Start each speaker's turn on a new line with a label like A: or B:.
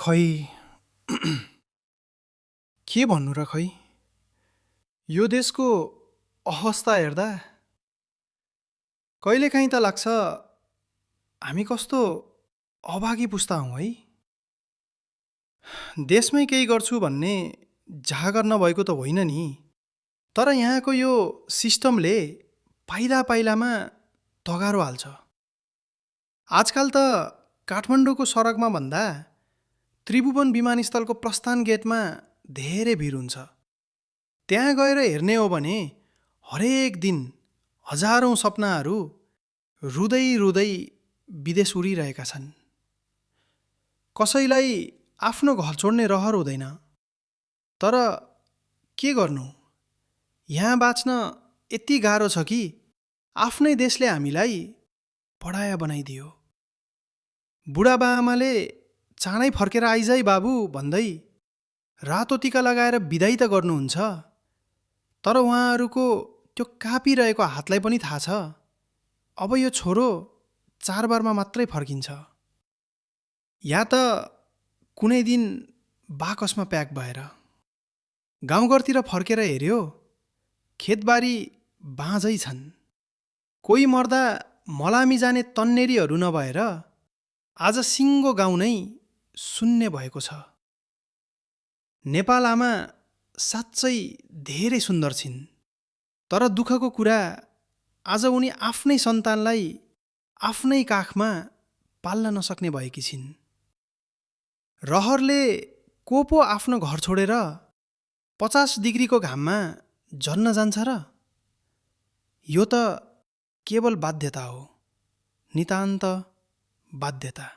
A: खै के भन्नु र खै। यो देशको अवस्था हेर्दा कहिलेकाहीँ त लाग्छ हामी कस्तो अभागी पुस्ता हौँ है। देशमै केही गर्छु भन्ने जागर नभएको त होइन नि, तर यहाँको यो सिस्टमले पाइला पाइलामा तगारो हाल्छ। आजकाल त काठमाडौँको सडकमा भन्दा त्रिभुवन विमानस्थलको प्रस्थान गेटमा धेरै भिड हुन्छ। त्यहाँ गएर हेर्ने हो भने हरेक दिन हजारौं सपनाहरू रुँदै रुँदै विदेश उडिरहेका छन्। कसैलाई आफ्नो घर छोड्ने रहर हुँदैन, तर के गर्नु, यहाँ बाँच्न यति गाह्रो छ कि आफ्नै देशले हामीलाई पढाया बनाइदियो। बुढाबाआमाले चाँडै फर्केर आइज है बाबु भन्दै रातो टीका लगाएर बिदाई त गर्नुहुन्छ, तर उहाँहरूको त्यो काँपिरहेको हातलाई पनि थाहा छ अब यो छोरो चाडबाडमा मात्रै फर्किन्छ, या त कुनै दिन बाकसमा प्याक भएर। गाउँघरतिर फर्केर हेर्यो, खेतबारी बाँझै छन्। कोही मर्दा मलामी जाने तन्नेरीहरू नभएर आज सिङ्गो गाउँ नै शून्य भएको छ। नेपाल आमा साँच्चै धेरै सुन्दर छिन्, तर दुःखको कुरा आज उनी आफ्नै सन्तानलाई आफ्नै काखमा पाल्न नसक्ने भएकी छिन्। रहरले को पो आफ्नो घर छोडेर 50 डिग्रीको घाममा जल्न जान्छ र? यो त केवल बाध्यता हो, नितान्त बाध्यता।